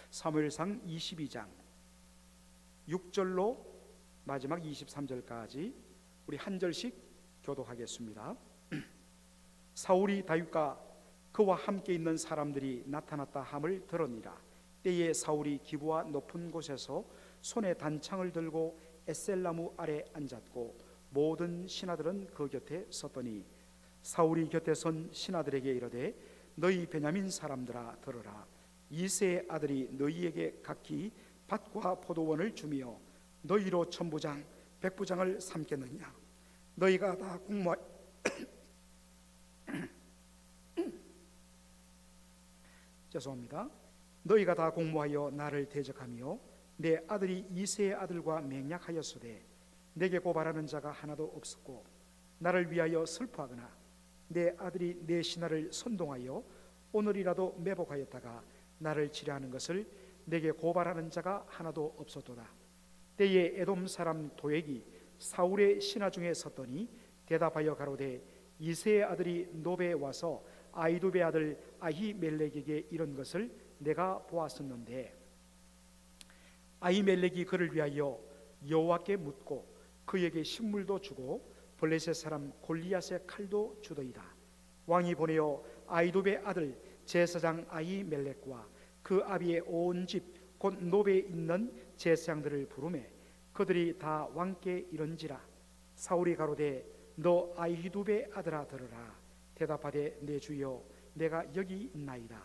사무엘상 22장 6절로 마지막 23절까지 우리 한 절씩 교독하겠습니다. 사울이 다윗과 그와 함께 있는 사람들이 나타났다 함을 들으니라. 때에 사울이 기브와 높은 곳에서 손에 단창을 들고 에셀나무 아래 앉았고 모든 신하들은 그 곁에 섰더니 사울이 곁에 선 신하들에게 이르되 너희 베냐민 사람들아 들으라. 이새의 아들이 너희에게 각기 밭과 포도원을 주며 너희로 천부장 백부장을 삼겠느냐. 너희가 다 공모하 죄송합니다. 너희가 다 공모하여 나를 대적하며 내 아들이 이새의 아들과 맹약하였으되 내게 고발하는 자가 하나도 없었고 나를 위하여 슬퍼하거나 내 아들이 내 신하를 선동하여 오늘이라도 매복하였다가 나를 치려하는 것을 내게 고발하는 자가 하나도 없었도다. 때에 에돔 사람 도액이 사울의 신하 중에 섰더니 대답하여 가로되 이새의 아들이 노베에 와서 아히두베 아들 아히멜렉에게 이런 것을 내가 보았었는데 아히멜렉이 그를 위하여 여호와께 묻고 그에게 식물도 주고 블레셋 사람 골리앗의 칼도 주더이다. 왕이 보내어 아히두베 아들 제사장 아히멜렉과 그 아비의 온 집 곧 노베에 있는 제사장들을 부르매 그들이 다 왕께 이른지라. 사울이 가로되 너 아히두베 아들아 들으라. 대답하되 내 주여 내가 여기 있나이다.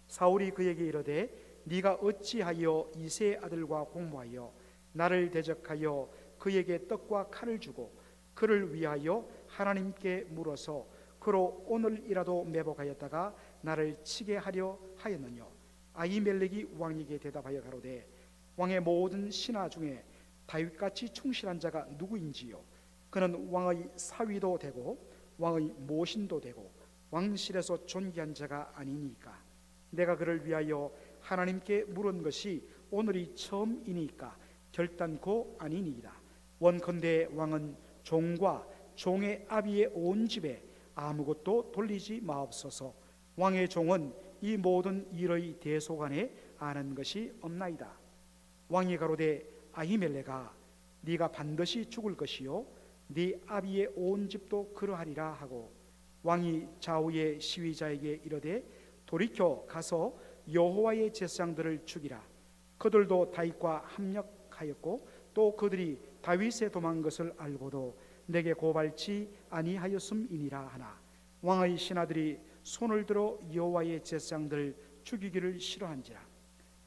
사울이 그에게 이르되 네가 어찌하여 이새의 아들과 공모하여 나를 대적하여 그에게 떡과 칼을 주고 그를 위하여 하나님께 물어서 그로 오늘이라도 매복하였다가 나를 치게 하려 하였느냐. 아히멜렉이 왕에게 대답하여 가로되 왕의 모든 신하 중에 다윗같이 충실한 자가 누구인지요. 그는 왕의 사위도 되고 왕의 모신도 되고 왕실에서 존귀한 자가 아니니까. 내가 그를 위하여 하나님께 물은 것이 오늘이 처음이니까 결단코 아니니이다. 원컨대 왕은 종과 종의 아비의 온 집에 아무것도 돌리지 마옵소서. 왕의 종은 이 모든 일의 대소간에 아는 것이 없나이다. 왕이 가로되 아히멜렉아 네가 반드시 죽을 것이요 네 아비의 온 집도 그러하리라 하고 왕이 좌우의 시위자에게 이르되 돌이켜 가서 여호와의 제사장들을 죽이라. 그들도 다윗과 합력하였고 또 그들이 다윗의 도망한 것을 알고도 내게 고발치 아니하였음이니라 하나 왕의 신하들이 손을 들어 여호와의 제사장들 죽이기를 싫어한지라.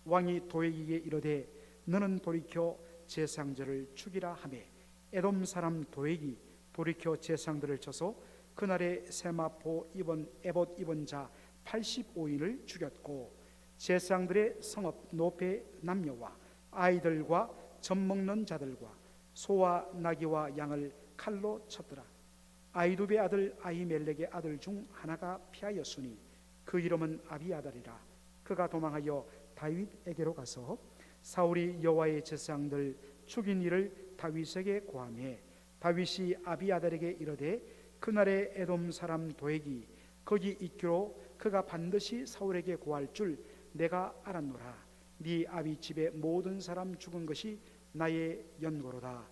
왕이 도액에게 이르되 너는 돌이켜 제사장들을 죽이라 하매 에돔 사람 도액이 돌이켜 제사장들을 쳐서 그날에 세마포 입은 에봇 입은 자 85인을 죽였고 제사장들의 성읍 노페 남녀와 아이들과 젖 먹는 자들과 소와 나귀와 양을 칼로 쳤더라. 아히두베 아들 아히멜렉의 아들 중 하나가 피하였으니 그 이름은 아비아달이라. 그가 도망하여 다윗에게로 가서 사울이 여호와의 제사장들 죽인 일을 다윗에게 고하매 다윗이 아비아달에게 이르되 그날에 에돔 사람 도액이 거기 있기로 그가 반드시 사울에게 고할 줄 내가 알았노라. 네 아비 집의 모든 사람 죽은 것이 나의 연고로다.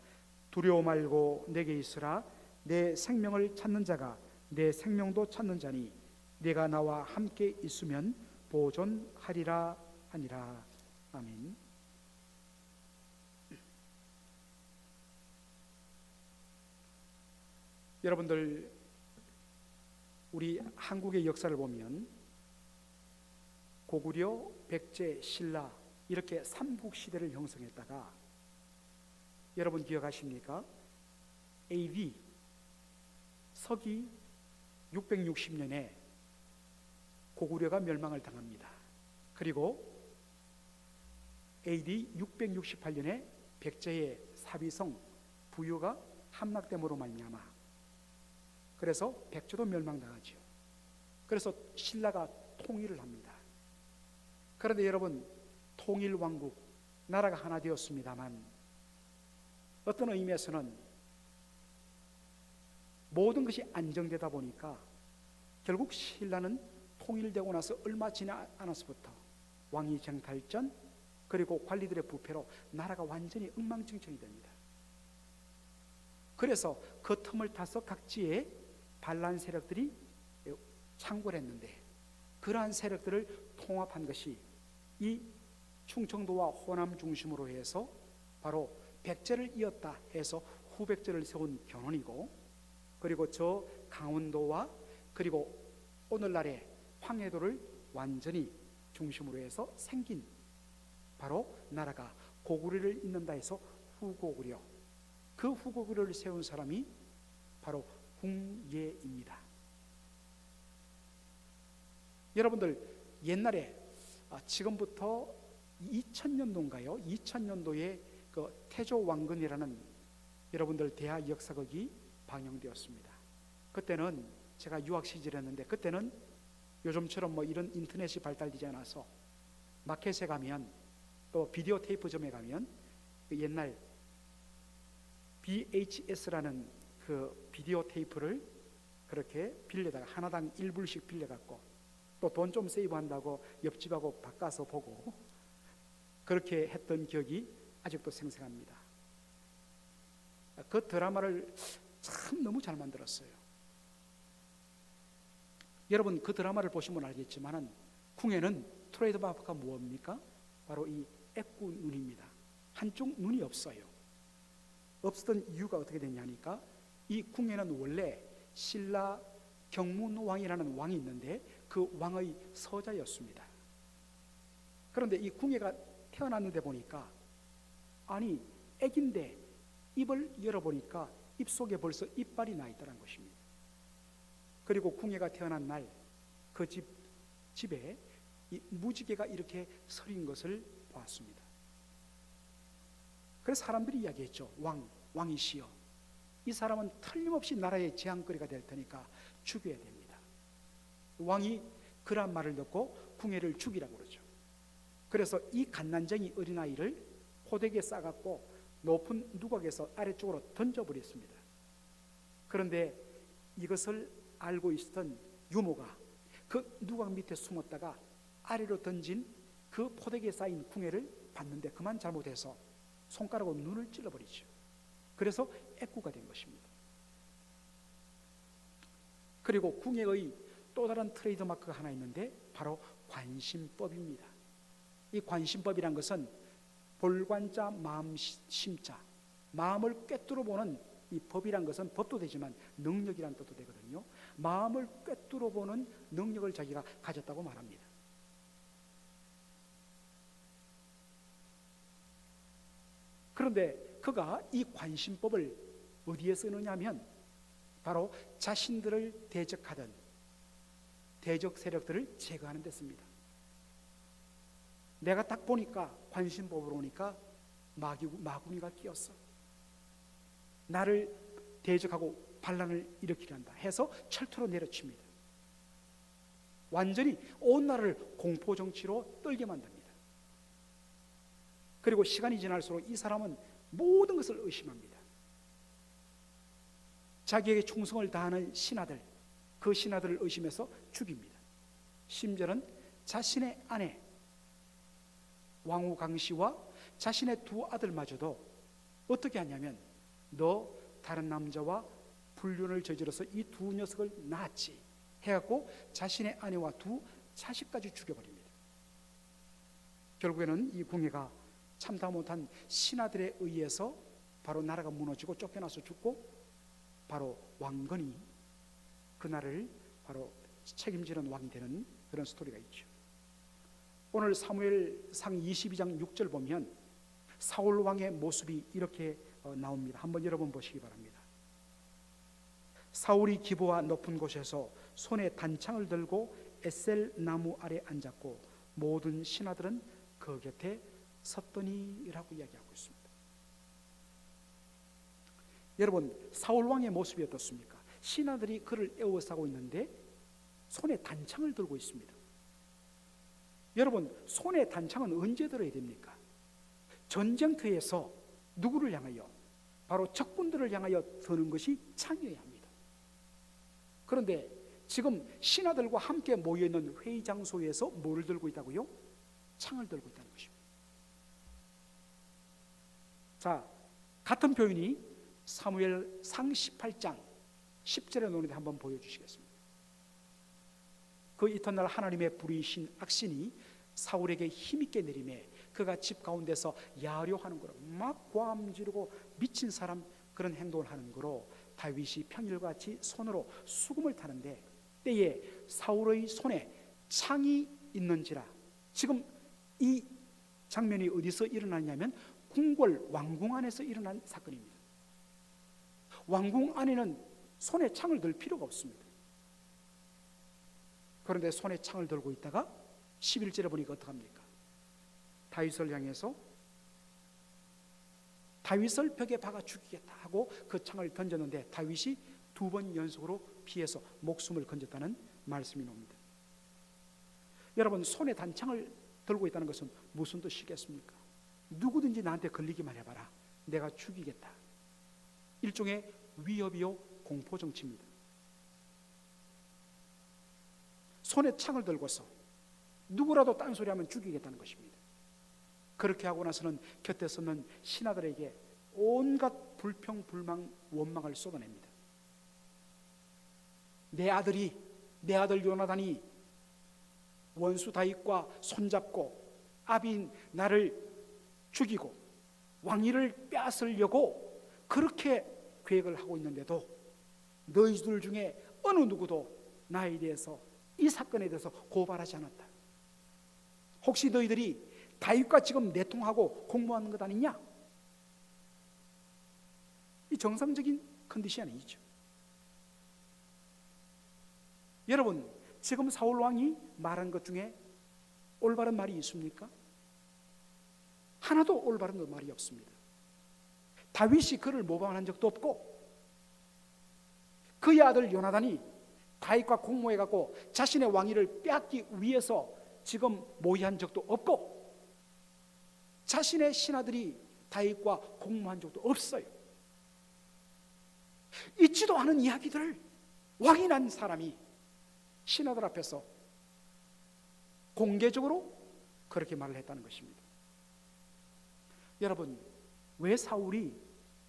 두려워 말고 내게 있으라. 내 생명을 찾는 자가 내 생명도 찾는 자니 네가 나와 함께 있으면 보존하리라 하니라. 아멘. 여러분들 우리 한국의 역사를 보면 고구려, 백제, 신라 이렇게 삼국시대를 형성했다가 여러분 기억하십니까? AD 서기 660년에 고구려가 멸망을 당합니다. 그리고 AD 668년에 백제의 사비성 부유가 함락됨으로 말미암아 그래서 백제도 멸망당하죠. 그래서 신라가 통일을 합니다. 그런데 여러분 통일왕국 나라가 하나 되었습니다만 어떤 의미에서는 모든 것이 안정되다 보니까 결국 신라는 통일되고 나서 얼마 지나 않아서부터 왕위 쟁탈전, 그리고 관리들의 부패로 나라가 완전히 엉망진창이 됩니다. 그래서 그 틈을 타서 각지에 반란 세력들이 창궐 했는데, 그러한 세력들을 통합한 것이 이 충청도와 호남 중심으로 해서 바로 백제를 이었다 해서 후백제를 세운 견훤이고, 그리고 저 강원도와 그리고 오늘날의 황해도를 완전히 중심으로 해서 생긴 바로 나라가 고구려를 잇는다 해서 후고구려, 그 후고구려를 세운 사람이 바로 궁예입니다. 여러분들 옛날에 지금부터 2000년도인가요? 2000년도에 그 태조왕건이라는 여러분들 대하 역사극이 방영되었습니다. 그때는 제가 유학 시절이었는데, 그때는 요즘처럼 뭐 이런 인터넷이 발달되지 않아서 마켓에 가면, 또 비디오 테이프점에 가면 그 옛날 VHS라는 그 비디오 테이프를 그렇게 빌려다가 하나당 1불씩 빌려갖고, 또 돈 좀 세이브한다고 옆집하고 바꿔서 보고, 그렇게 했던 기억이 아직도 생생합니다. 그 드라마를 참 너무 잘 만들었어요. 여러분 그 드라마를 보시면 알겠지만 궁예는 트레이드마크가 무엇입니까? 바로 이 애꾸 눈입니다. 한쪽 눈이 없어요. 없었던 이유가 어떻게 됐냐니까, 이 궁예는 원래 신라 경문왕이라는 왕이 있는데 그 왕의 서자였습니다. 그런데 이 궁예가 태어났는데 보니까, 아니 애긴데 입을 열어보니까 입속에 벌써 이빨이 나 있다는 것입니다. 그리고 궁예가 태어난 날 그 집에 이 무지개가 이렇게 서린 것을 보았습니다. 그래서 사람들이 이야기했죠. 왕이시여, 이 사람은 틀림없이 나라의 재앙거리가 될 테니까 죽여야 됩니다. 왕이 그런 말을 듣고 궁예를 죽이라고 그러죠. 그래서 이 갓난쟁이 어린아이를 호되게 싸갖고 높은 누각에서 아래쪽으로 던져버렸습니다. 그런데 이것을 알고 있었던 유모가 그 누각 밑에 숨었다가 아래로 던진 그 포대기에 쌓인 궁예를 봤는데 그만 잘못해서 손가락으로 눈을 찔러버리죠. 그래서 애꾸가 된 것입니다. 그리고 궁예의 또 다른 트레이드마크가 하나 있는데 바로 관심법입니다. 이 관심법이란 것은 볼관자 마음심자, 마음을 꿰뚫어 보는 이 법이란 것은 법도 되지만 능력이란 뜻도 되거든요. 마음을 꿰뚫어 보는 능력을 자기가 가졌다고 말합니다. 그런데 그가 이 관심법을 어디에 쓰느냐면 바로 자신들을 대적하던 대적 세력들을 제거하는 데 씁니다. 내가 딱 보니까 관심법으로 오니까 마구니가 끼었어. 나를 대적하고 반란을 일으키란다 해서 철토로 내려칩니다. 완전히 온 나라를 공포정치로 떨게 만듭니다. 그리고 시간이 지날수록 이 사람은 모든 것을 의심합니다. 자기에게 충성을 다하는 신하들, 그 신하들을 의심해서 죽입니다. 심지어는 자신의 아내 왕후 강씨와 자신의 두 아들마저도 어떻게 하냐면, 너 다른 남자와 불륜을 저질러서 이 두 녀석을 낳았지 해갖고 자신의 아내와 두 자식까지 죽여버립니다. 결국에는 이 궁예가 참다 못한 신하들에 의해서 바로 나라가 무너지고 쫓겨나서 죽고, 바로 왕건이 그 나라를 바로 책임지는 왕이 되는 그런 스토리가 있죠. 오늘 사무엘상 22장 6절 보면 사울 왕의 모습이 이렇게 나옵니다. 한번 여러분 보시기 바랍니다. 사울이 기브와 높은 곳에서 손에 단창을 들고 에셀 나무 아래 앉았고 모든 신하들은 그 곁에 섰더니라고 이야기하고 있습니다. 여러분 사울 왕의 모습이 어떻습니까? 신하들이 그를 에워싸고 있는데 손에 단창을 들고 있습니다. 여러분 손에 단창은 언제 들어야 됩니까? 전쟁터에서 누구를 향하여? 바로 적군들을 향하여 드는 것이 창이어야 합니다. 그런데 지금 신하들과 함께 모여있는 회의 장소에서 뭐를 들고 있다고요? 창을 들고 있다는 것입니다. 자, 같은 표현이 사무엘상 18장 10절에 나오는데 한번 보여주시겠습니다. 그 이튿날 하나님의 불의신 악신이 사울에게 힘있게 내림에 그가 집 가운데서 야려 하는 거로 막 고함 지르고 미친 사람 그런 행동을 하는 거로 다윗이 평일같이 손으로 수금을 타는데 때에 사울의 손에 창이 있는지라. 지금 이 장면이 어디서 일어나냐면 궁궐 왕궁 안에서 일어난 사건입니다. 왕궁 안에는 손에 창을 들 필요가 없습니다. 그런데 손에 창을 들고 있다가 11절에 보니까 어떡합니까? 다윗을 향해서 다윗을 벽에 박아 죽이겠다 하고 그 창을 던졌는데 다윗이 2번 연속으로 피해서 목숨을 건졌다는 말씀이 나옵니다. 여러분, 손에 단창을 들고 있다는 것은 무슨 뜻이겠습니까? 누구든지 나한테 걸리기만 해봐라, 내가 죽이겠다. 일종의 위협이요 공포정치입니다. 손에 창을 들고서 누구라도 딴소리하면 죽이겠다는 것입니다. 그렇게 하고 나서는 곁에 서는 신하들에게 온갖 불평, 불만, 원망을 쏟아냅니다. 내 아들 요나단이 원수 다윗과 손잡고 아비인 나를 죽이고 왕위를 빼앗으려고 그렇게 계획을 하고 있는데도 너희들 중에 어느 누구도 나에 대해서, 이 사건에 대해서 고발하지 않았다. 혹시 너희들이 다윗과 지금 내통하고 공모하는 것 아니냐? 이 정상적인 컨디션이죠. 여러분, 지금 사울 왕이 말한 것 중에 올바른 말이 있습니까? 하나도 올바른 말이 없습니다. 다윗이 그를 모방한 적도 없고 그의 아들 요나단이 다윗과 공모해갖고 자신의 왕위를 빼앗기 위해서 지금 모의한 적도 없고 자신의 신하들이 다윗과 공모한 적도 없어요. 있지도 않은 이야기들을 왕이 난 사람이 신하들 앞에서 공개적으로 그렇게 말을 했다는 것입니다. 여러분, 왜 사울이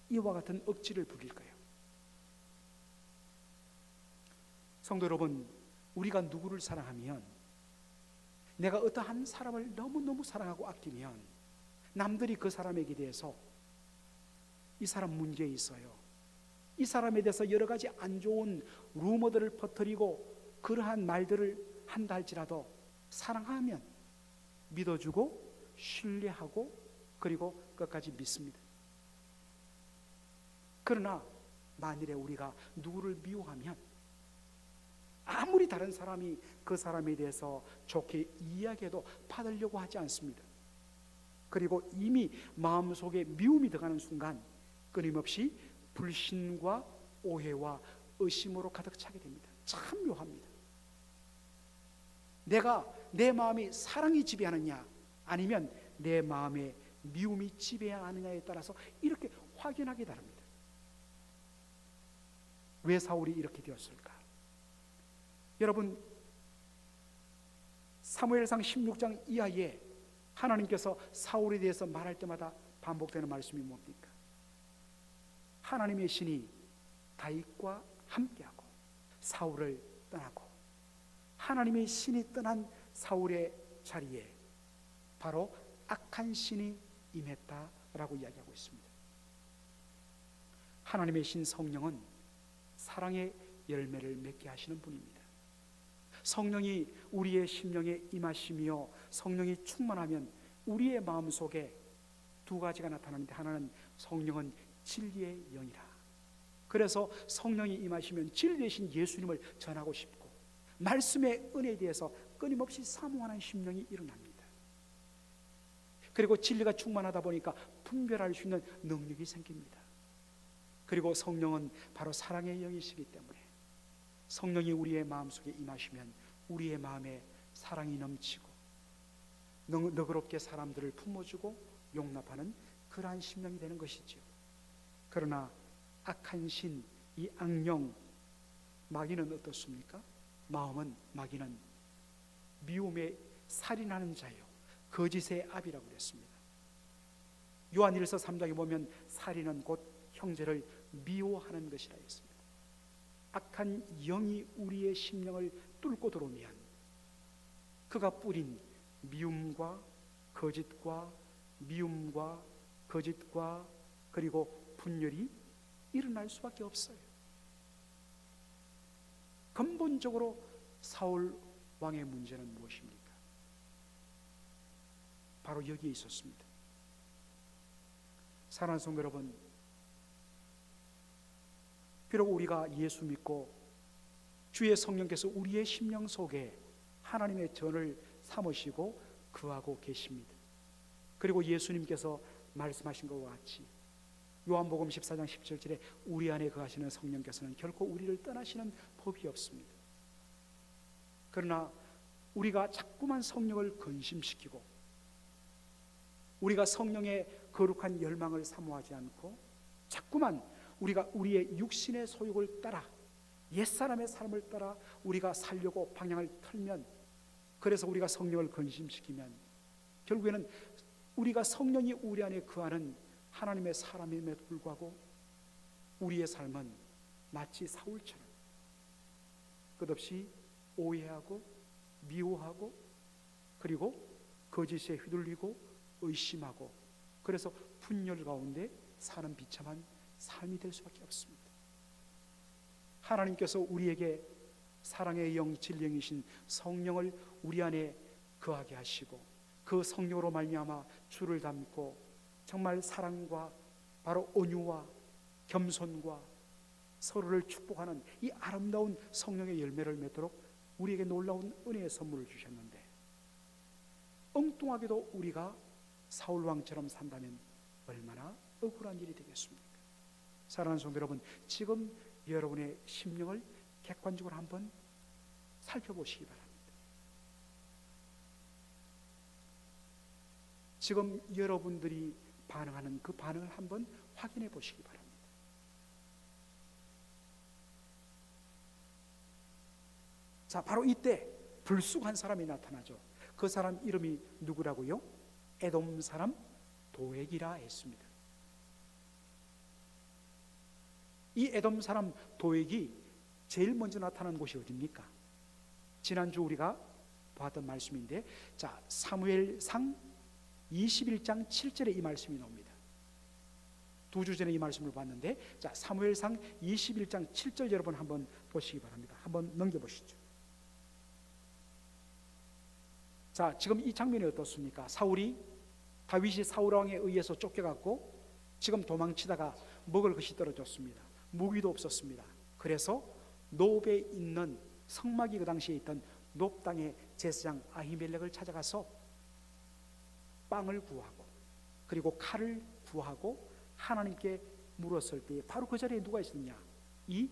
이와 같은 억지를 부릴까요? 성도 여러분, 우리가 누구를 사랑하면, 내가 어떠한 사람을 너무너무 사랑하고 아끼면 남들이 그 사람에게 대해서 이 사람 문제 있어요, 이 사람에 대해서 여러 가지 안 좋은 루머들을 퍼뜨리고 그러한 말들을 한다 할지라도 사랑하면 믿어주고 신뢰하고 그리고 끝까지 믿습니다. 그러나 만일에 우리가 누구를 미워하면 아무리 다른 사람이 그 사람에 대해서 좋게 이야기해도 받으려고 하지 않습니다. 그리고 이미 마음속에 미움이 들어가는 순간 끊임없이 불신과 오해와 의심으로 가득 차게 됩니다. 참 묘합니다. 내 마음이 사랑이 지배하느냐 아니면 내 마음에 미움이 지배하느냐에 따라서 이렇게 확연하게 다릅니다. 왜 사울이 이렇게 되었을까? 여러분, 사무엘상 16장 이하에 하나님께서 사울에 대해서 말할 때마다 반복되는 말씀이 뭡니까? 하나님의 신이 다윗과 함께하고 사울을 떠나고 하나님의 신이 떠난 사울의 자리에 바로 악한 신이 임했다라고 이야기하고 있습니다. 하나님의 신 성령은 사랑의 열매를 맺게 하시는 분입니다. 성령이 우리의 심령에 임하시며 성령이 충만하면 우리의 마음속에 두 가지가 나타나는데, 하나는 성령은 진리의 영이라. 그래서 성령이 임하시면 진리 되신 예수님을 전하고 싶고 말씀의 은혜에 대해서 끊임없이 사모하는 심령이 일어납니다. 그리고 진리가 충만하다 보니까 분별할 수 있는 능력이 생깁니다. 그리고 성령은 바로 사랑의 영이시기 때문에 성령이 우리의 마음속에 임하시면 우리의 마음에 사랑이 넘치고 너그럽게 사람들을 품어주고 용납하는 그러한 심령이 되는 것이지요. 그러나 악한 신, 이 악령 마귀는 어떻습니까? 마귀는 미움에 살인하는 자요 거짓의 압이라고 그랬습니다. 요한일서 3장에 보면 살인은 곧 형제를 미워하는 것이라 했습니다. 악한 영이 우리의 심령을 뚫고 들어오면 그가 뿌린 미움과 거짓과 미움과 거짓과 그리고 분열이 일어날 수밖에 없어요. 근본적으로 사울 왕의 문제는 무엇입니까? 바로 여기에 있었습니다. 사랑하는 성도 여러분, 비록 우리가 예수 믿고 주의 성령께서 우리의 심령 속에 하나님의 전을 삼으시고 거하고 계십니다. 그리고 예수님께서 말씀하신 것과 같이 요한복음 14장 17절에 우리 안에 거하시는 성령께서는 결코 우리를 떠나시는 법이 없습니다. 그러나 우리가 자꾸만 성령을 근심시키고 우리가 성령의 거룩한 열망을 사모하지 않고 자꾸만 우리가 우리의 육신의 소욕을 따라 옛사람의 삶을 따라 우리가 살려고 방향을 틀면, 그래서 우리가 성령을 근심시키면 결국에는 우리가 성령이 우리 안에 거하는 하나님의 사람임에도 불구하고 우리의 삶은 마치 사울처럼 끝없이 오해하고 미워하고 그리고 거짓에 휘둘리고 의심하고 그래서 분열 가운데 사는 비참한 삶이 될 수밖에 없습니다. 하나님께서 우리에게 사랑의 영 진령이신 성령을 우리 안에 거하게 하시고 그 성령으로 말미암아 주를 닮고 정말 사랑과 바로 온유와 겸손과 서로를 축복하는 이 아름다운 성령의 열매를 맺도록 우리에게 놀라운 은혜의 선물을 주셨는데, 엉뚱하게도 우리가 사울왕처럼 산다면 얼마나 억울한 일이 되겠습니까? 사랑하는 성도 여러분, 지금 여러분의 심령을 객관적으로 한번 살펴보시기 바랍니다. 지금 여러분들이 반응하는 그 반응을 한번 확인해 보시기 바랍니다. 자, 바로 이때 불쑥한 사람이 나타나죠. 그 사람 이름이 누구라고요? 에돔 사람 도액이라 했습니다. 이 에돔 사람 도액이 제일 먼저 나타난 곳이 어디입니까? 지난주 우리가 봤던 말씀인데, 자, 사무엘상 21장 7절에 이 말씀이 나옵니다. 두 주 전에 이 말씀을 봤는데, 자, 사무엘상 21장 7절 여러분 한번 보시기 바랍니다. 한번 넘겨보시죠. 자, 지금 이 장면이 어떻습니까? 다윗이 사울 왕에 의해서 쫓겨갔고 지금 도망치다가 먹을 것이 떨어졌습니다. 무기도 없었습니다. 그래서 노브에 있는 성막이 그 당시에 있던 노브 땅의 제사장 아히멜렉을 찾아가서 빵을 구하고 그리고 칼을 구하고 하나님께 물었을 때 바로 그 자리에 누가 있었느냐? 이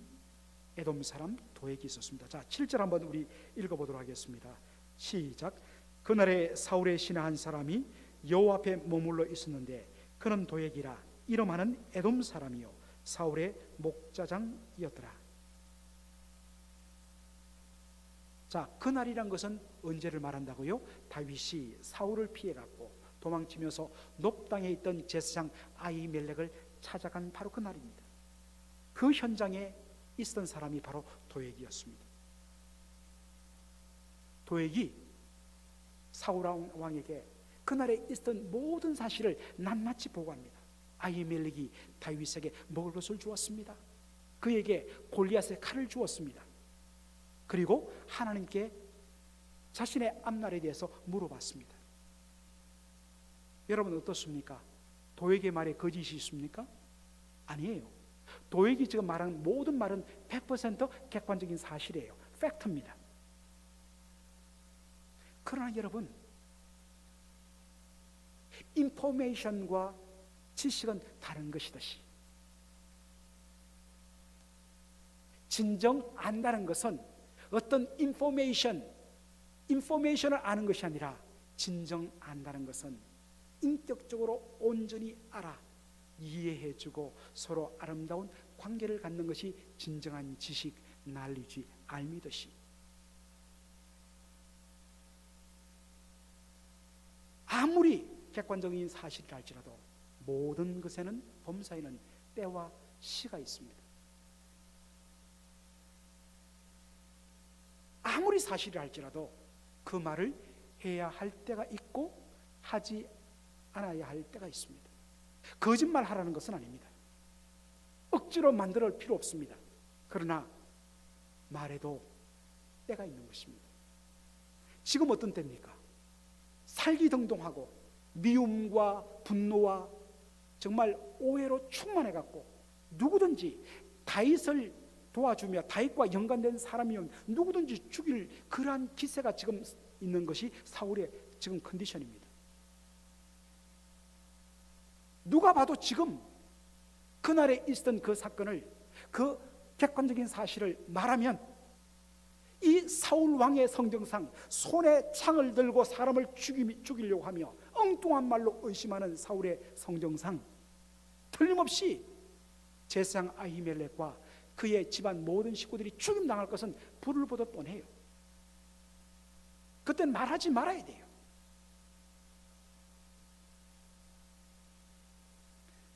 에돔 사람 도액이 있었습니다. 자, 7절 한번 우리 읽어보도록 하겠습니다. 시작. 그날에 사울의 신하 한 사람이 여호와 앞에 머물러 있었는데 그는 도액이라 이름하는 에돔 사람이요 사울의 목자장이었더라. 자, 그날이란 것은 언제를 말한다고요? 다윗이 사울을 피해갔고 도망치면서 높 땅에 있던 제사장 아히멜렉을 찾아간 바로 그날입니다. 그 현장에 있었던 사람이 바로 도액이었습니다. 도액이 사울 왕에게 그날에 있었던 모든 사실을 낱낱이 보고합니다. 아히멜렉이 다윗에게 먹을 것을 주었습니다. 그에게 골리앗의 칼을 주었습니다. 그리고 하나님께 자신의 앞날에 대해서 물어봤습니다. 여러분 어떻습니까? 도액의 말에 거짓이 있습니까? 아니에요. 도액이 지금 말하는 모든 말은 100% 객관적인 사실이에요. 팩트입니다. 그러나 여러분, 인포메이션과 지식은 다른 것이듯이 진정 안다는 것은 어떤 인포메이션을 아는 것이 아니라 진정 안다는 것은 인격적으로 온전히 알아 이해해주고 서로 아름다운 관계를 갖는 것이 진정한 지식, 난리지, 알미듯이 아무리 객관적인 사실이라 할지라도 모든 것에는 범사에는 때와 시가 있습니다. 아무리 사실이 할지라도 그 말을 해야 할 때가 있고 하지 않아야 할 때가 있습니다. 거짓말 하라는 것은 아닙니다. 억지로 만들 필요 없습니다. 그러나 말해도 때가 있는 것입니다. 지금 어떤 때입니까? 살기등동하고 미움과 분노와 정말 오해로 충만해갖고 누구든지 다윗을 도와주며 다윗과 연관된 사람이면 누구든지 죽일 그러한 기세가 지금 있는 것이 사울의 지금 컨디션입니다. 누가 봐도 지금 그날에 있었던 그 사건을, 그 객관적인 사실을 말하면 이 사울 왕의 성정상 손에 창을 들고 사람을 죽이려고 하며 엉뚱한 말로 의심하는 사울의 성정상 틀림없이 제사장 아히멜렉과 그의 집안 모든 식구들이 죽임당할 것은 불을 보듯 뻔해요. 그땐 말하지 말아야 돼요.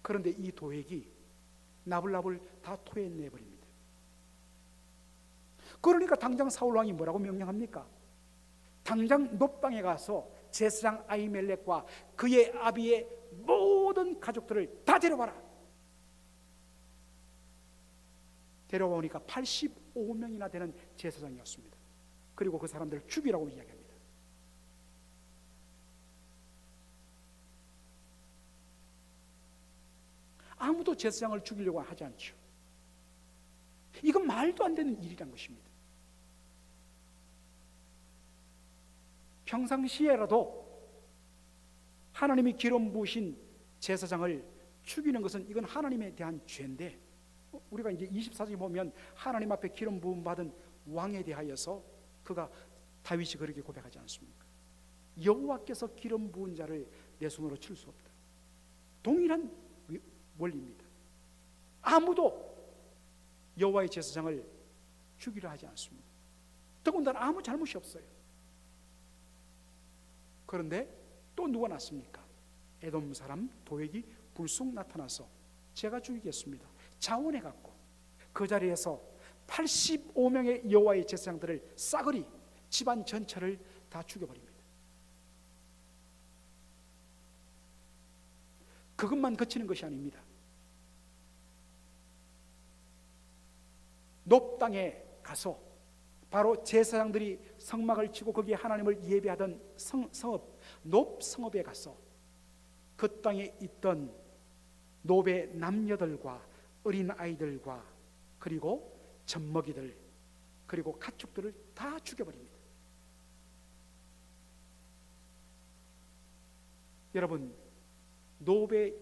그런데 이 도액이 나불나불 다 토해내버립니다. 그러니까 당장 사울왕이 뭐라고 명령합니까? 당장 놋방에 가서 제사장 아히멜렉과 그의 아비의 모든 가족들을 다 데려와라. 데려오니까 85명이나 되는 제사장이었습니다. 그리고 그 사람들을 죽이라고 이야기합니다. 아무도 제사장을 죽이려고 하지 않죠. 이건 말도 안 되는 일이란 것입니다. 평상시에라도 하나님이 기름 부으신 제사장을 죽이는 것은 이건 하나님에 대한 죄인데, 우리가 이제 24장에 보면 하나님 앞에 기름 부음 받은 왕에 대하여서 그가 다윗이 그렇게 고백하지 않습니까? 여호와께서 기름 부은 자를 내 손으로 칠 수 없다. 동일한 원리입니다. 아무도 여호와의 제사장을 죽이려 하지 않습니다. 더군다나 아무 잘못이 없어요. 그런데 또 누가 났습니까? 에돔 사람 도액이 불쑥 나타나서 제가 죽이겠습니다. 자원해갖고 그 자리에서 85명의 여호와의 제사장들을 싸그리 집안 전체를 다 죽여버립니다. 그것만 그치는 것이 아닙니다. 놋 땅에 가서 바로 제사장들이 성막을 치고 거기에 하나님을 예배하던 성읍 놋 성읍에 가서 그 땅에 있던 놋의 남녀들과 어린 아이들과 그리고 젖먹이들 그리고 가축들을 다 죽여버립니다. 여러분, 놋에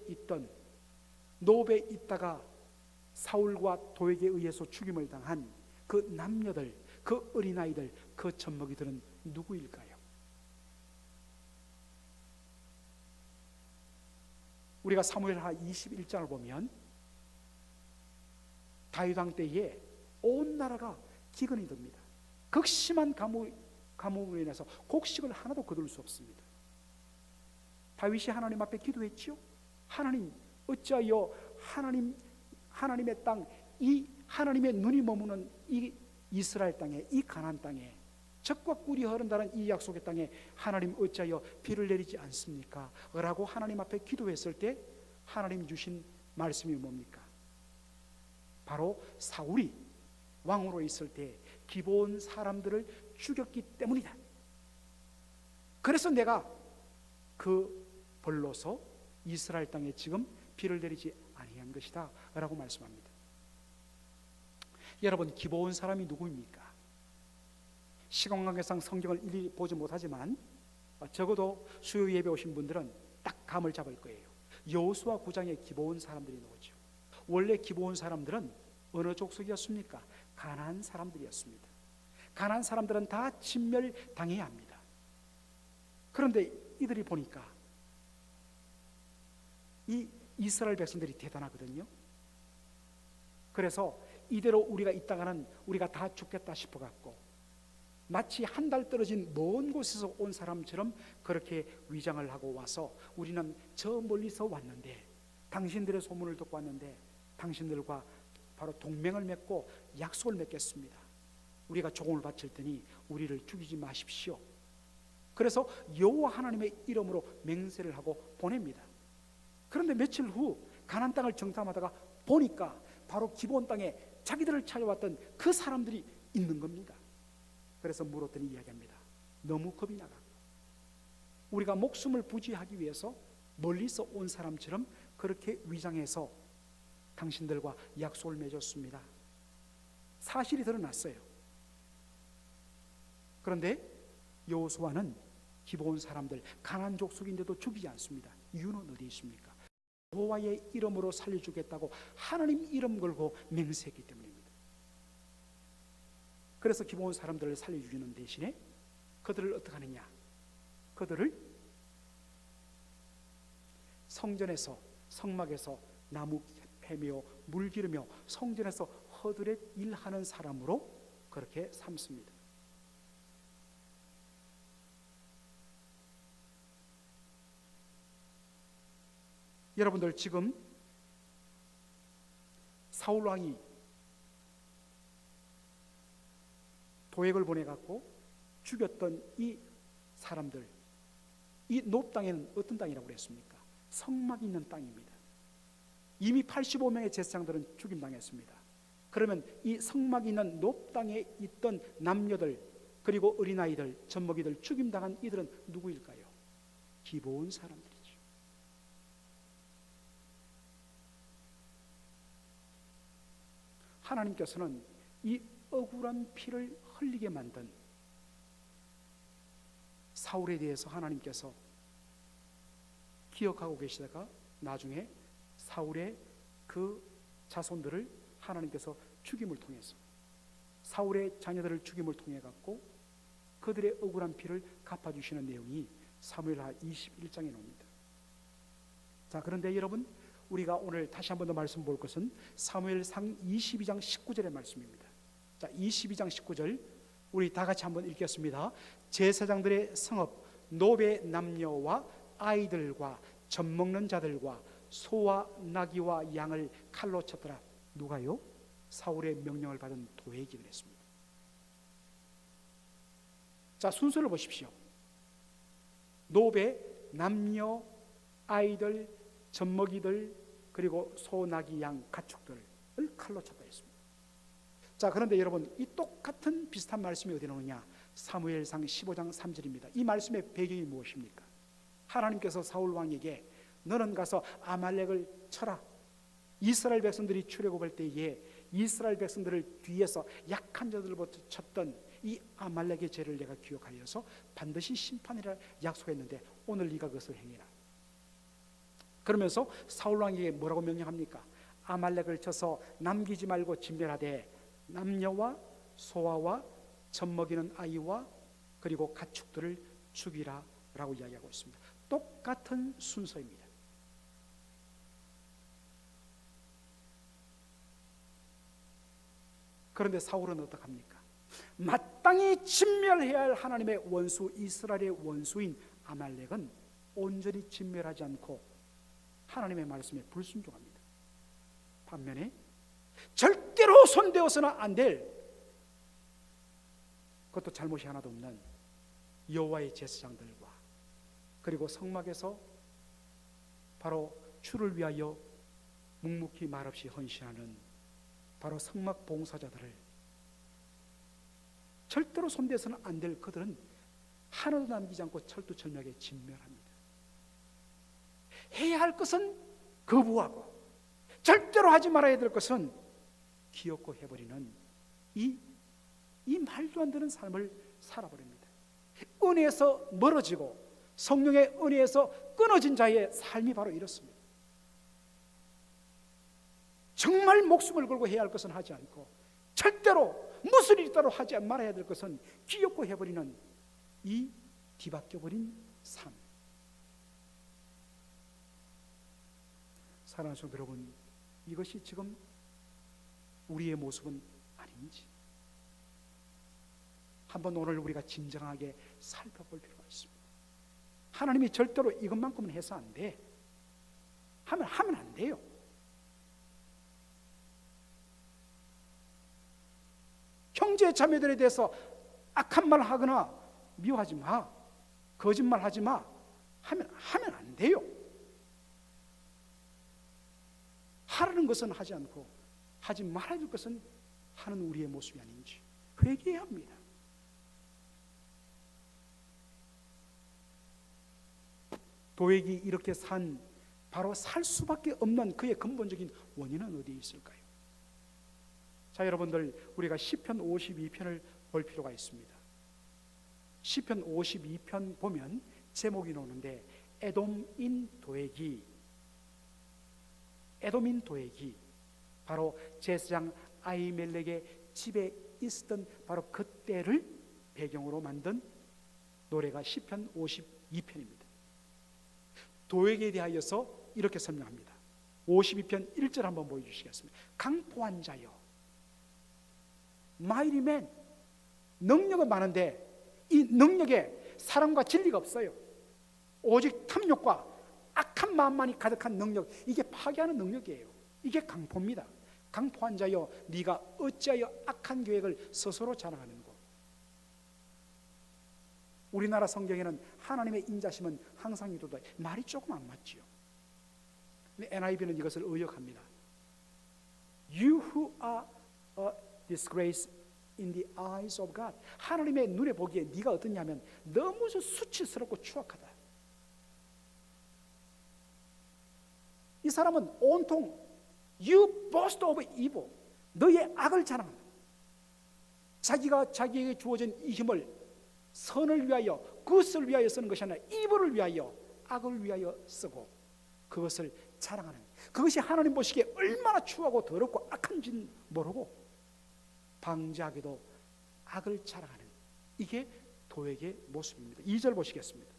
있다가 사울과 도액에 의해서 죽임을 당한 그 남녀들, 그 어린아이들, 그 젖먹이들은 누구일까요? 우리가 사무엘하 21장을 보면 다윗 왕 때에 온 나라가 기근이 듭니다. 극심한 가뭄으로 인해서 곡식을 하나도 거둘 수 없습니다. 다윗이 하나님 앞에 기도했지요. 하나님, 어찌하여 하나님의 땅, 이 하나님의 눈이 머무는 이 이스라엘 땅에, 이 가나안 땅에, 젖과 꿀이 흐른다는 이 약속의 땅에 하나님 어찌하여 비를 내리지 않습니까? 라고 하나님 앞에 기도했을 때 하나님 주신 말씀이 뭡니까? 바로 사울이 왕으로 있을 때 기브온 사람들을 죽였기 때문이다. 그래서 내가 그 벌로서 이스라엘 땅에 지금 비를 내리지 아니한 것이다 라고 말씀합니다. 여러분, 기브온 사람이 누구입니까? 시간 관계상 성경을 일일이 보지 못하지만 적어도 수요 예배 오신 분들은 딱 감을 잡을 거예요. 여호수아 9장에 기브온 사람들이 나오죠. 원래 기브온 사람들은 어느 족속이었습니까? 가나안 사람들이었습니다. 가나안 사람들은 다 진멸당해야 합니다. 그런데 이들이 보니까 이 이스라엘 백성들이 대단하거든요. 그래서 이대로 우리가 있다가는 우리가 다 죽겠다 싶어갖고 마치 한 달 떨어진 먼 곳에서 온 사람처럼 그렇게 위장을 하고 와서 우리는 저 멀리서 왔는데 당신들의 소문을 듣고 왔는데 당신들과 바로 동맹을 맺고 약속을 맺겠습니다. 우리가 조공을 바칠 테니 우리를 죽이지 마십시오. 그래서 여호와 하나님의 이름으로 맹세를 하고 보냅니다. 그런데 며칠 후 가나안 땅을 정탐하다가 보니까 바로 기브온 땅에 자기들을 찾아왔던 그 사람들이 있는 겁니다. 그래서 물었더니 이야기합니다. 너무 겁이 나가 우리가 목숨을 부지하기 위해서 멀리서 온 사람처럼 그렇게 위장해서 당신들과 약속을 맺었습니다. 사실이 드러났어요. 그런데 여호수아는 기브온 사람들 가나안 족속인데도 죽이지 않습니다. 이유는 어디 있습니까? 여호와의 이름으로 살려주겠다고 하나님 이름 걸고 맹세했기 때문입니다. 그래서 기브온 사람들을 살려주는 대신에 그들을 어떻게 하느냐? 그들을 성전에서 성막에서 나무 패며 물 기르며 성전에서 허드렛 일하는 사람으로 그렇게 삼습니다. 여러분들 지금 사울 왕이 도액을 보내갖고 죽였던 이 사람들, 이 노브 땅에는 어떤 땅이라고 그랬습니까? 성막이 있는 땅입니다. 이미 85명의 제사장들은 죽임당했습니다. 그러면 이 성막이 있는 노브 땅에 있던 남녀들 그리고 어린아이들, 젖먹이들 죽임당한 이들은 누구일까요? 기브온 사람들이죠. 하나님께서는 이 억울한 피를 흘리게 만든 사울에 대해서 하나님께서 기억하고 계시다가 나중에 사울의 그 자손들을 하나님께서 죽임을 통해서 사울의 자녀들을 죽임을 통해 갖고 그들의 억울한 피를 갚아주시는 내용이 사무엘하 21장에 나옵니다. 자, 그런데 여러분 우리가 오늘 다시 한 번 더 말씀 볼 것은 사무엘상 22장 19절의 말씀입니다. 자, 22장 19절 우리 다 같이 한번 읽겠습니다. 제사장들의 성읍 노베 남녀와 아이들과 젖먹는 자들과 소와 나귀와 양을 칼로 쳤더라. 누가요? 사울의 명령을 받은 도액이 그랬습니다. 자, 순서를 보십시오. 노베 남녀 아이들 젖먹이들 그리고 소 나귀 양 가축들을 칼로 쳤다 했습니다. 자, 그런데 여러분 이 똑같은 비슷한 말씀이 어디 나오느냐? 사무엘상 15장 3절입니다. 이 말씀의 배경이 무엇입니까? 하나님께서 사울 왕에게 너는 가서 아말렉을 쳐라. 이스라엘 백성들이 출애굽할 때에 이스라엘 백성들을 뒤에서 약한 자들부터 쳤던 이 아말렉의 죄를 내가 기억하여서 반드시 심판이라 약속했는데 오늘 네가 그것을 행해라. 그러면서 사울 왕에게 뭐라고 명령합니까? 아말렉을 쳐서 남기지 말고 진멸하되 남녀와 소아와 젖먹이는 아이와 그리고 가축들을 죽이라 라고 이야기하고 있습니다. 똑같은 순서입니다. 그런데 사울은 어떡합니까? 마땅히 진멸해야 할 하나님의 원수 이스라엘의 원수인 아말렉은 온전히 진멸하지 않고 하나님의 말씀에 불순종합니다. 반면에 절대로 손대어서는 안 될 그것도 잘못이 하나도 없는 여호와의 제사장들과 그리고 성막에서 바로 주를 위하여 묵묵히 말없이 헌신하는 바로 성막 봉사자들을 절대로 손대서는 안 될 그들은 하나도 남기지 않고 철두철미하게 진멸합니다. 해야 할 것은 거부하고 절대로 하지 말아야 될 것은 기어코 해버리는 이 말도 안 되는 삶을 살아버립니다. 은혜에서 멀어지고 성령의 은혜에서 끊어진 자의 삶이 바로 이렇습니다. 정말 목숨을 걸고 해야 할 것은 하지 않고 절대로 무슨 일이 따로 하지 말아야 될 것은 기어코 해버리는 이 뒤바뀌어버린 삶. 사랑하는 성도 여러분, 이것이 지금 우리의 모습은 아닌지 한번 오늘 우리가 진정하게 살펴볼 필요가 있습니다. 하나님이 절대로 이것만큼은 해서 안 돼. 하면 안 돼요. 형제 자매들에 대해서 악한 말 하거나 미워하지 마, 거짓말 하지 마 하면 안 돼요. 하라는 것은 하지 않고 하지 말아야 될 것은 하는 우리의 모습이 아닌지 회개해야 합니다. 도액이 이렇게 바로 살 수밖에 없는 그의 근본적인 원인은 어디에 있을까요? 자, 여러분들, 우리가 시편 52편을 볼 필요가 있습니다. 시편 52편 보면 제목이 나오는데 에돔인 도액이 바로 제사장 아히멜렉의 집에 있었던 바로 그때를 배경으로 만든 노래가 시편 52편입니다. 도액에 대하여서 이렇게 설명합니다. 52편 1절 한번 보여주시겠습니다. 강포한 자여, mighty man, 능력은 많은데 이 능력에 사랑과 진리가 없어요. 오직 탐욕과 악한 마음만이 가득한 능력, 이게 파괴하는 능력이에요. 이게 강포입니다. 강포한 자여, 네가 어찌하여 악한 계획을 스스로 자랑하는고. 우리나라 성경에는 하나님의 인자심은 항상 이도다, 말이 조금 안 맞지요. 근데 NIV는 이것을 의역합니다. You who are a disgrace in the eyes of God. 하나님의 눈에 보기에 네가 어떠냐면 너무 수치스럽고 추악하다. 이 사람은 온통 You boast of evil, 너의 악을 자랑한다. 자기가 자기에게 주어진 이 힘을 선을 위하여, 굿을 위하여 쓰는 것이 아니라 이불을 위하여, 악을 위하여 쓰고 그것을 자랑하는, 그것이 하나님 보시기에 얼마나 추하고 더럽고 악한지는 모르고 방지하게도 악을 자랑하는, 이게 도액의 모습입니다. 2절 보시겠습니다.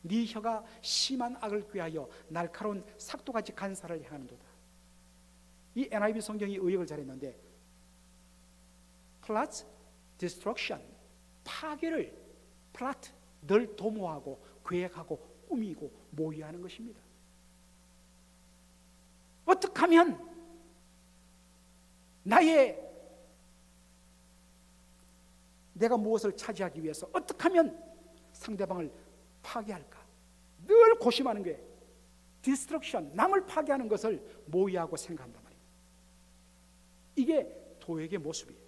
네 혀가 심한 악을 꾀하여 날카로운 삭도같이 간사를 행하는도다. 이 NIV 성경이 의역을 잘했는데 plot destruction, 파괴를 plot, 늘 도모하고 계획하고 꾸미고 모의하는 것입니다. 어떻게 하면 내가 무엇을 차지하기 위해서 어떻게 하면 상대방을 파괴할까? 늘 고심하는 게 디스트럭션, 남을 파괴하는 것을 모의하고 생각한단 말이에요. 이게 도액의 모습이에요.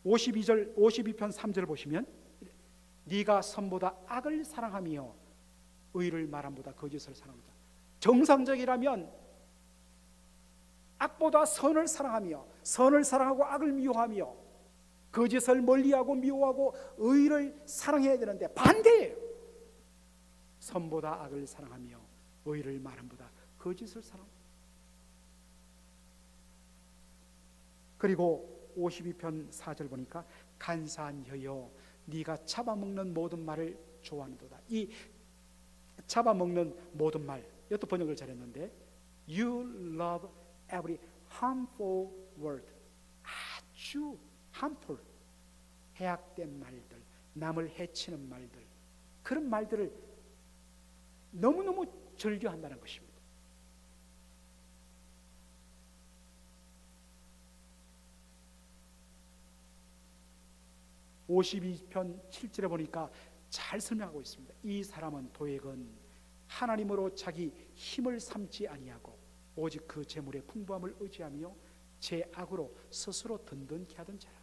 52편 3절 보시면 네가 선보다 악을 사랑하며 의를 말함보다 거짓을 사랑한다. 정상적이라면 악보다 선을 사랑하며, 선을 사랑하고 악을 미워하며, 거짓을 멀리하고 미워하고 의를 사랑해야 되는데 반대예요. 선보다 악을 사랑하며 의를 말함보다 거짓을 사랑합니다. 그리고 52편 4절 보니까 간사한 혀여, 네가 잡아먹는 모든 말을 좋아하는도다. 이 잡아먹는 모든 말, 이것도 번역을 잘했는데 You love every harmful word. 아주 harmful, 해악된 말들, 남을 해치는 말들, 그런 말들을 너무너무 즐겨한다는 것입니다. (52편 7절에) 보니까 잘 설명하고 있습니다. 이 사람은, 도액은 하나님으로 자기 힘을 삼지 아니하고 오직 그 재물의 풍부함을 의지하며 제 악으로 스스로 든든케 하던 자라.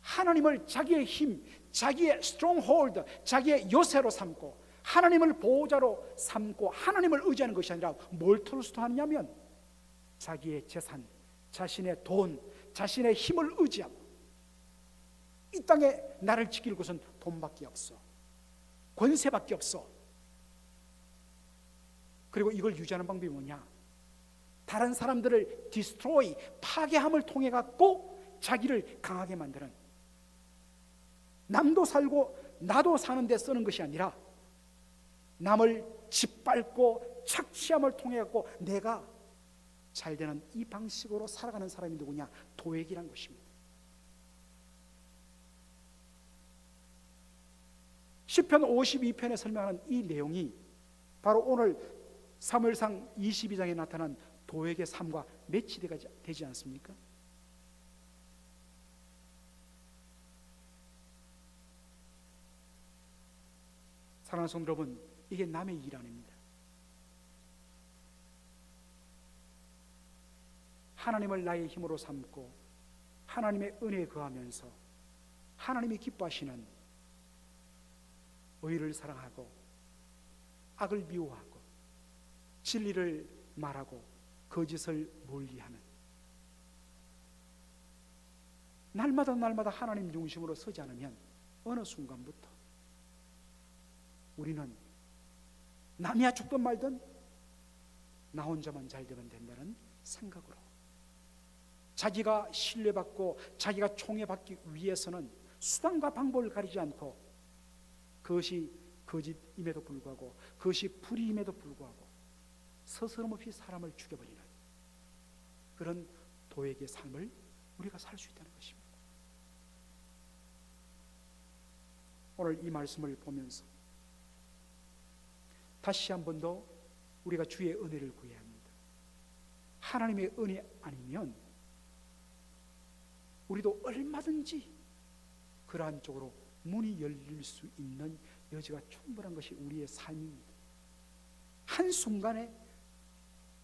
하나님을 자기의 힘, 자기의 스트롱홀드, 자기의 요새로 삼고 하나님을 보호자로 삼고 하나님을 의지하는 것이 아니라 뭘 트러스트 하느냐면 자기의 재산, 자신의 돈, 자신의 힘을 의지하고, 이 땅에 나를 지킬 것은 돈밖에 없어, 권세밖에 없어. 그리고 이걸 유지하는 방법이 뭐냐? 다른 사람들을 디스트로이, 파괴함을 통해 갖고 자기를 강하게 만드는, 남도 살고 나도 사는 데 쓰는 것이 아니라 남을 짓밟고 착취함을 통해 갖고 내가 잘 되는 이 방식으로 살아가는 사람이 누구냐? 도액이란 것입니다. 시편 52편에 설명하는 이 내용이 바로 오늘 사무엘상 22장에 나타난 도액의 삶과 매치되지 않습니까? 사랑하는 성도 여러분, 이게 남의 일 아닙니다. 하나님을 나의 힘으로 삼고 하나님의 은혜에 거하면서 하나님이 기뻐하시는 의를 사랑하고 악을 미워하고 진리를 말하고 거짓을 멀리하는, 날마다 하나님 중심으로 서지 않으면 어느 순간부터 우리는 남이야 죽든 말든 나 혼자만 잘 되면 된다는 생각으로 자기가 신뢰받고 자기가 총애받기 위해서는 수단과 방법을 가리지 않고, 그것이 거짓임에도 불구하고 그것이 불의임에도 불구하고 서스럼없이 사람을 죽여버리는 그런 도액의 삶을 우리가 살 수 있다는 것입니다. 오늘 이 말씀을 보면서 다시 한 번 더 우리가 주의 은혜를 구해야 합니다. 하나님의 은혜 아니면 우리도 얼마든지 그러한 쪽으로 문이 열릴 수 있는 여지가 충분한 것이 우리의 삶입니다. 한순간에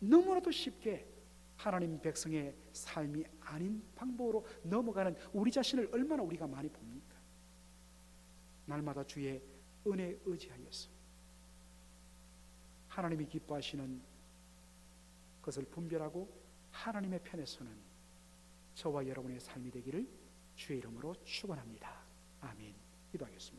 너무나도 쉽게 하나님 백성의 삶이 아닌 방법으로 넘어가는 우리 자신을 얼마나 우리가 많이 봅니까? 날마다 주의 은혜에 의지하여서 하나님이 기뻐하시는 것을 분별하고 하나님의 편에 서는 저와 여러분의 삶이 되기를 주의 이름으로 축원합니다. 아멘. 기도하겠습니다.